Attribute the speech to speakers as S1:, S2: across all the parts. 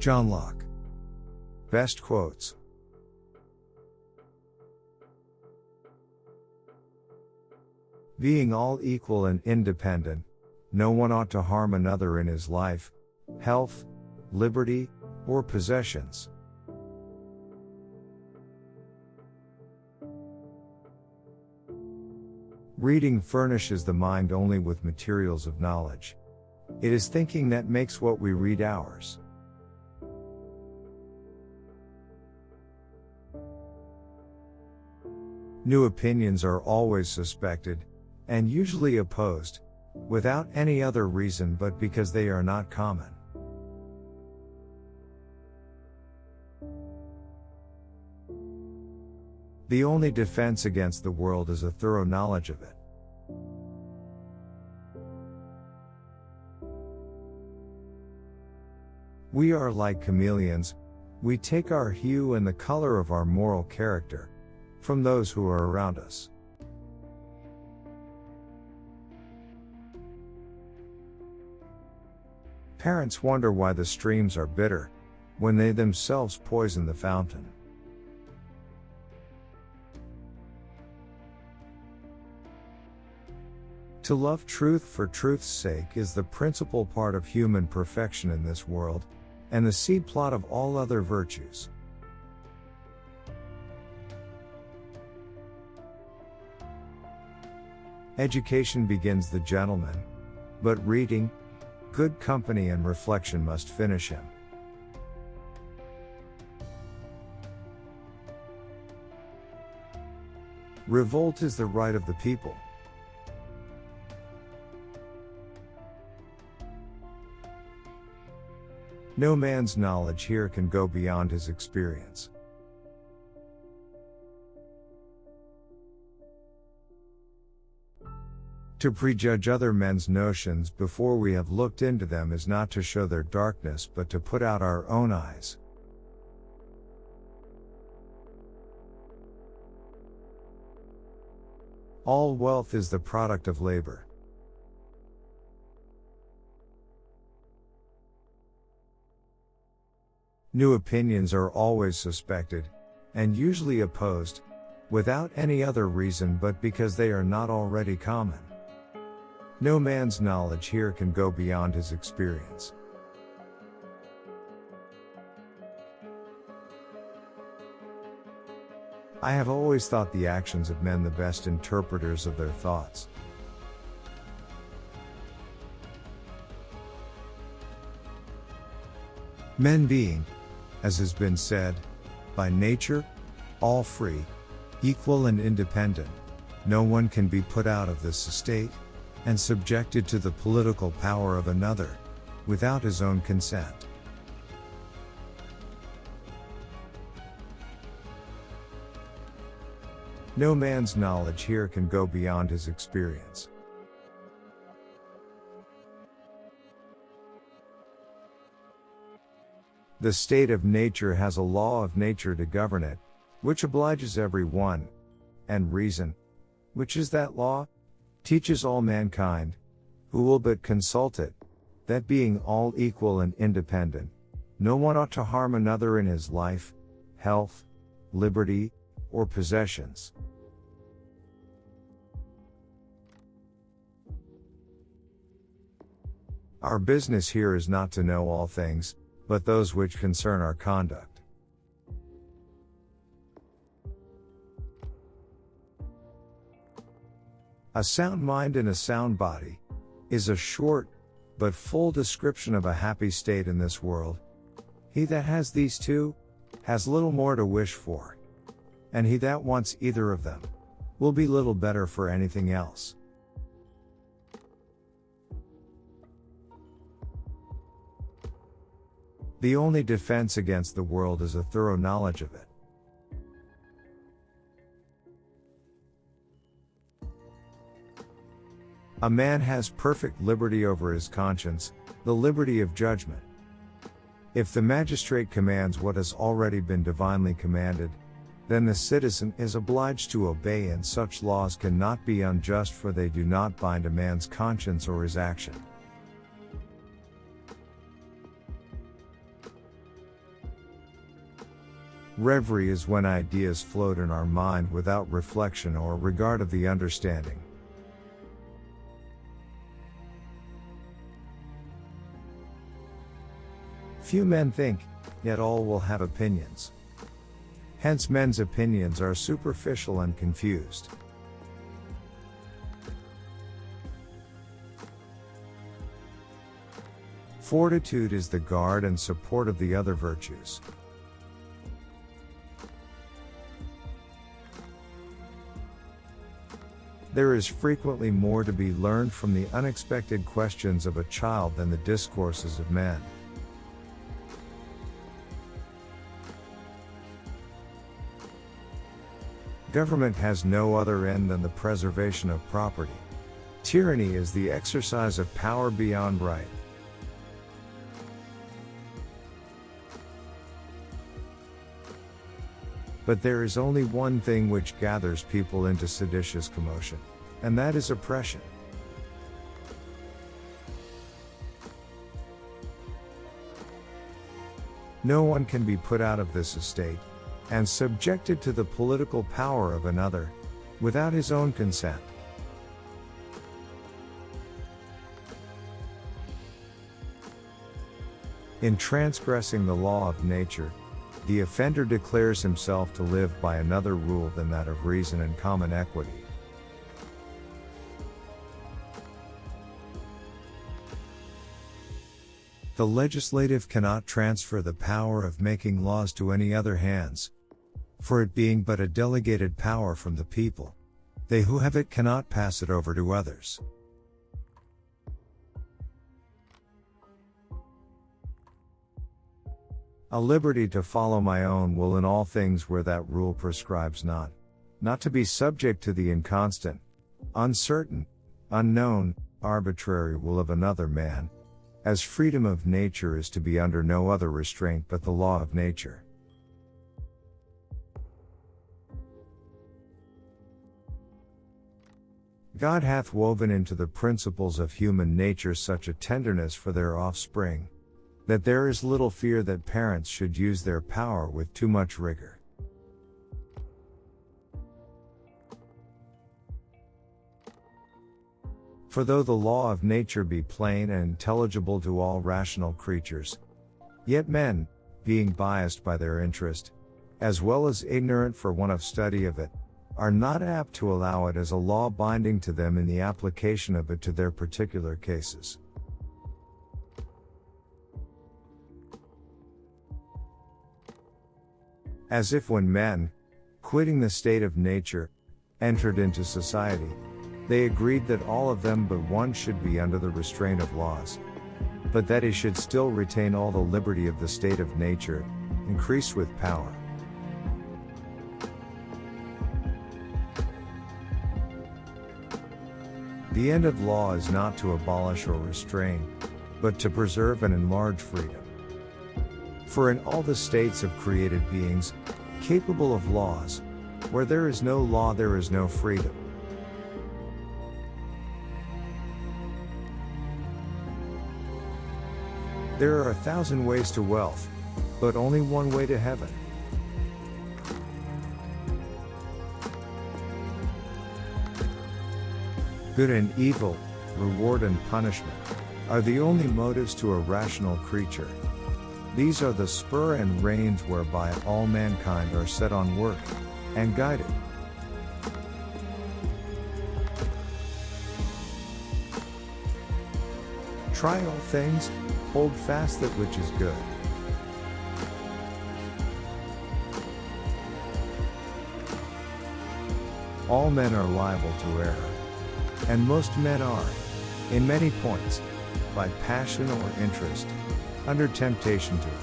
S1: John Locke. Best quotes. Being all equal and independent, no one ought to harm another in his life, health, liberty, or possessions. Reading furnishes the mind only with materials of knowledge. It is thinking that makes what we read ours. New opinions are always suspected, and usually opposed, without any other reason but because they are not common. The only defense against the world is a thorough knowledge of it. We are like chameleons, we take our hue and the color of our moral character from those who are around us. Parents wonder why the streams are bitter, when they themselves poison the fountain. To love truth for truth's sake is the principal part of human perfection in this world, and the seed plot of all other virtues. Education begins the gentleman, but reading, good company and reflection must finish him. Revolt is the right of the people. No man's knowledge here can go beyond his experience. To prejudge other men's notions before we have looked into them is not to show their darkness but to put out our own eyes. All wealth is the product of labor. New opinions are always suspected, and usually opposed, without any other reason but because they are not already common. No man's knowledge here can go beyond his experience. I have always thought the actions of men the best interpreters of their thoughts. Men being, as has been said, by nature, all free, equal and independent, no one can be put out of this estate, and subjected to the political power of another, without his own consent. No man's knowledge here can go beyond his experience. The state of nature has a law of nature to govern it, which obliges every one, and reason, which is that law, teaches all mankind, who will but consult it, that being all equal and independent, no one ought to harm another in his life, health, liberty, or possessions. Our business here is not to know all things, but those which concern our conduct. A sound mind in a sound body is a short, but full description of a happy state in this world. He that has these two, has little more to wish for. And he that wants either of them, will be little better for anything else. The only defense against the world is a thorough knowledge of it. A man has perfect liberty over his conscience, the liberty of judgment. If the magistrate commands what has already been divinely commanded, then the citizen is obliged to obey, and such laws cannot be unjust, for they do not bind a man's conscience or his action. Reverie is when ideas float in our mind without reflection or regard of the understanding. Few men think, yet all will have opinions. Hence men's opinions are superficial and confused. Fortitude is the guard and support of the other virtues. There is frequently more to be learned from the unexpected questions of a child than the discourses of men. Government has no other end than the preservation of property. Tyranny is the exercise of power beyond right. But there is only one thing which gathers people into seditious commotion, and that is oppression. No one can be put out of this estate, and subjected to the political power of another, without his own consent. In transgressing the law of nature, the offender declares himself to live by another rule than that of reason and common equity. The legislative cannot transfer the power of making laws to any other hands, for it being but a delegated power from the people, they who have it cannot pass it over to others. A liberty to follow my own will in all things where that rule prescribes not to be subject to the inconstant, uncertain, unknown, arbitrary will of another man, as freedom of nature is to be under no other restraint but the law of nature. God hath woven into the principles of human nature such a tenderness for their offspring, that there is little fear that parents should use their power with too much rigor. For though the law of nature be plain and intelligible to all rational creatures, yet men, being biased by their interest, as well as ignorant for want of study of it, are not apt to allow it as a law binding to them in the application of it to their particular cases. As if when men, quitting the state of nature, entered into society, they agreed that all of them but one should be under the restraint of laws, but that he should still retain all the liberty of the state of nature, increased with power. The end of law is not to abolish or restrain, but to preserve and enlarge freedom. For in all the states of created beings, capable of laws, where there is no law there is no freedom. There are 1,000 ways to wealth, but only one way to heaven. Good and evil, reward and punishment, are the only motives to a rational creature. These are the spur and reins whereby all mankind are set on work, and guided. Try all things, hold fast that which is good. All men are liable to error, and most men are, in many points, by passion or interest, under temptation to it.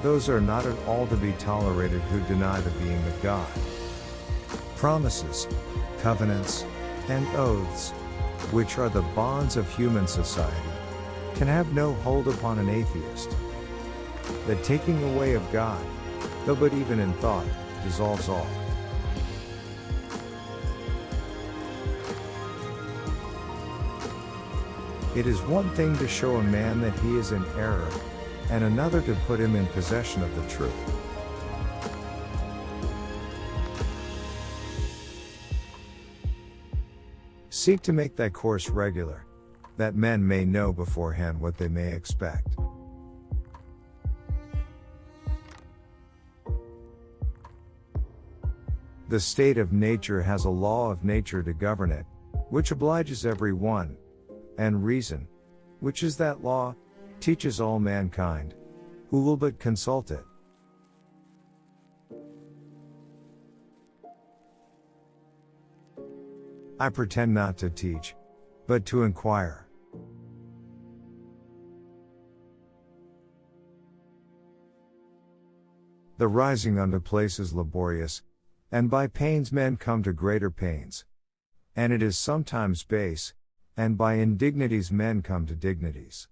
S1: Those are not at all to be tolerated who deny the being of God. Promises, covenants, and oaths, which are the bonds of human society, can have no hold upon an atheist. The taking away of God, though but even in thought, dissolves all. It is one thing to show a man that he is in error, and another to put him in possession of the truth. Seek to make thy course regular, that men may know beforehand what they may expect. The state of nature has a law of nature to govern it, which obliges every one, and reason, which is that law, teaches all mankind, who will but consult it. I pretend not to teach, but to inquire. The rising unto place is laborious, and by pains men come to greater pains. And it is sometimes base, and by indignities men come to dignities.